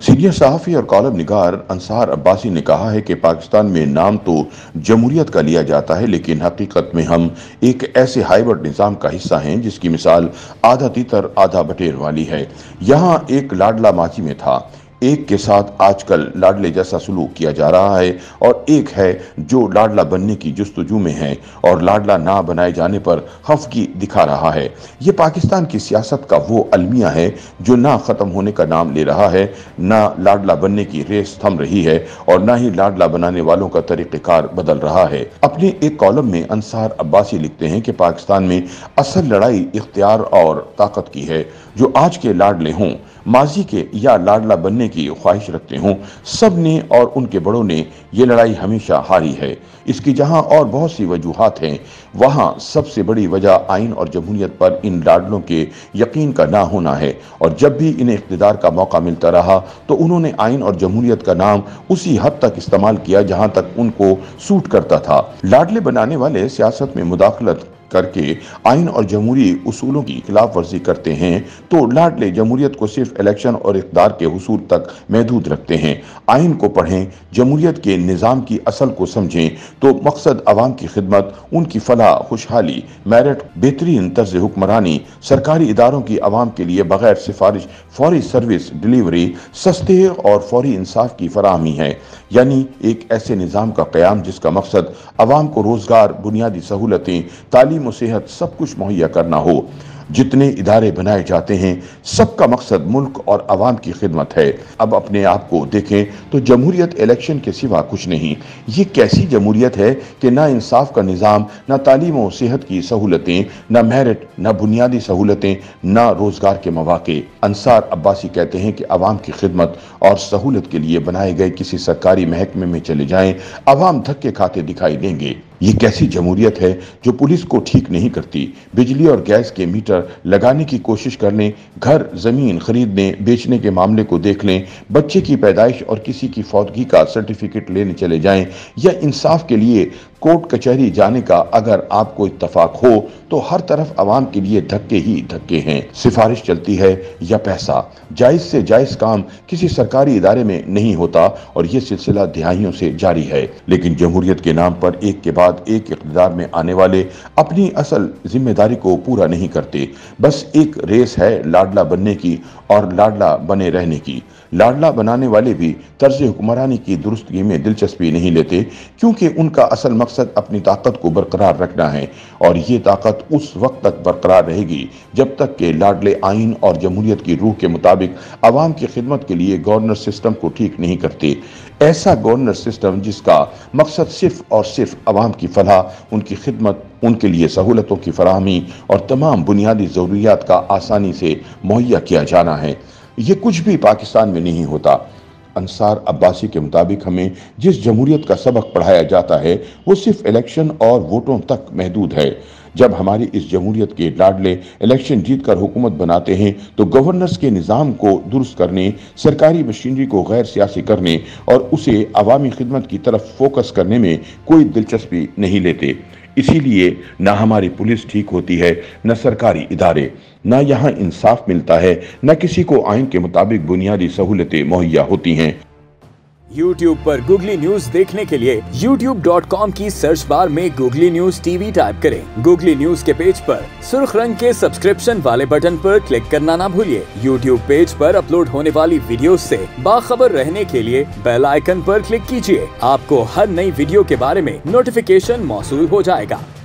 Senior सहाफ़ी और column निगार अंसार अब्बासी ने कहा है कि पाकिस्तान में नाम तो जमहूरियत का लिया जाता है, लेकिन हकीकत में हम एक ऐसे हाइब्रिड निज़ाम का हिस्सा हैं जिसकी मिसाल आधा तीतर आधा बटेर वाली है। यहाँ एक लाडला माजी में था, एक के साथ आजकल लाडले जैसा सलूक किया जा रहा है, और एक है जो लाडला बनने की जुस्तजू में है और लाडला ना बनाए जाने पर खफगी दिखा रहा है। ये पाकिस्तान की सियासत का वो अलमिया है जो ना ख़त्म होने का नाम ले रहा है, ना लाडला बनने की रेस थम रही है और ना ही लाडला बनाने वालों का तरीक़ेकार बदल रहा है। अपने एक कॉलम में अंसार अब्बासी लिखते हैं कि पाकिस्तान में असल लड़ाई इख्तियार और ताकत की है। जो आज के लाडले हों, माजी के या लाडला बनने की ख्वाहिश रखते हों, सब ने और उनके बड़ों ने ये लड़ाई हमेशा हारी है। इसकी जहां और बहुत सी वजूहात हैं, वहां सबसे बड़ी वजह आइन और जमहूरियत पर इन लाडलों के यकीन का ना होना है, और जब भी इन्हें इख्तिदार का मौका मिलता रहा तो उन्होंने आइन और जमहूरियत का नाम उसी हद तक इस्तेमाल किया जहां तक उनको सूट करता था। लाडले बनाने वाले सियासत में मुदाखलत करके आइन और जमहूरी उसूलों की खिलाफ वर्जी करते हैं, तो लाडले जमहूरियत को सिर्फ इलेक्शन और इक़्तिदार के हुसूल तक महदूद रखते हैं। आइन को पढ़ें, जमहूरियत के निज़ाम की असल को समझें तो मकसद अवाम की खिदमत, उनकी फलाह, खुशहाली, मेरिट, बेहतरीन तर्ज हुक्मरानी, सरकारी इदारों की अवाम के लिए बगैर सिफारिश फौरी सर्विस डिलीवरी, सस्ते और फौरी इंसाफ की फराहमी है। यानी एक ऐसे निज़ाम का क़याम जिसका मकसद अवाम को रोज़गार, बुनियादी सहूलतें, तालीम और सेहत सब कुछ मुहैया करना हो। जितने इदारे बनाए जाते हैं, सबका मकसद मुल्क और अवाम की खिदमत है। अब अपने आप को देखें तो जमहूरियत इलेक्शन के सिवा कुछ नहीं। ये कैसी जमहूरियत है कि ना इंसाफ का निज़ाम, ना तालीम और सेहत की सहूलतें, ना मेरिट, ना बुनियादी सहूलतें, ना रोज़गार के मौके। अंसार अब्बासी कहते हैं कि अवाम की खिदमत और सहूलत के लिए बनाए गए किसी सरकारी महकमे में चले जाएं, अवाम धक्के खाते दिखाई देंगे। ये कैसी जमहूरियत है जो पुलिस को ठीक नहीं करती, बिजली और गैस के मीटर लगाने की कोशिश कर लें, घर जमीन खरीदने बेचने के मामले को देख लें, बच्चे की पैदाइश और किसी की फौतगी का सर्टिफिकेट लेने चले जाएं, या इंसाफ के लिए कोर्ट कचहरी जाने का अगर आपको इत्तफाक हो तो हर तरफ अवाम के लिए धक्के ही धक्के हैं। सिफारिश चलती है या पैसा, जायज से जायज काम किसी सरकारी इदारे में नहीं होता, और ये सिलसिला दिहाइयों से जारी है। लेकिन जमहूरियत के नाम पर एक के बाद एक इक़्तिदार में आने वाले अपनी असल जिम्मेदारी को पूरा नहीं करते। बस एक रेस है लाडला बनने की और लाडला बने रहने की। लाडला बनाने वाले भी तर्ज हुक्मरानी की दुरुस्तगी में दिलचस्पी नहीं लेते, क्योंकि उनका असल मकसद अपनी ताकत को बरकरार रखना है, और ये ताकत उस वक्त तक बरकरार रहेगी जब तक कि लाडले आइन और जमहूरियत की रूह के मुताबिक अवाम की खिदमत के लिए गवर्नर सिस्टम को ठीक नहीं करते। ऐसा गवर्नर सिस्टम जिसका मकसद सिर्फ और सिर्फ अवाम की फलाह, उनकी खिदमत, उनके लिए सहूलतों की फराहमी और तमाम बुनियादी ज़रूरियात का आसानी से मुहैया किया जाना है। ये कुछ भी पाकिस्तान में नहीं होता। अंसार अब्बासी के मुताबिक हमें जिस जमहूरियत का सबक पढ़ाया जाता है वो सिर्फ इलेक्शन और वोटों तक महदूद है। जब हमारी इस जमहूरियत के लाडले इलेक्शन जीतकर हुकूमत बनाते हैं तो गवर्नर्स के निज़ाम को दुरुस्त करने, सरकारी मशीनरी को गैर सियासी करने और उसे अवामी खिदमत की तरफ फोकस करने में कोई दिलचस्पी नहीं लेते। इसीलिए ना हमारी पुलिस ठीक होती है, न सरकारी इदारे, ना यहाँ इंसाफ मिलता है, न किसी को आइन के मुताबिक बुनियादी सहूलतें मुहैया होती हैं। YouTube पर गूगली न्यूज देखने के लिए youtube.com की सर्च बार में गूगली न्यूज टीवी टाइप करें। गूगली न्यूज के पेज पर सुर्ख रंग के सब्सक्रिप्शन वाले बटन पर क्लिक करना ना भूलिए। YouTube पेज पर अपलोड होने वाली वीडियो से बाखबर रहने के लिए बेल आइकन पर क्लिक कीजिए। आपको हर नई वीडियो के बारे में नोटिफिकेशन मौसूल हो जाएगा।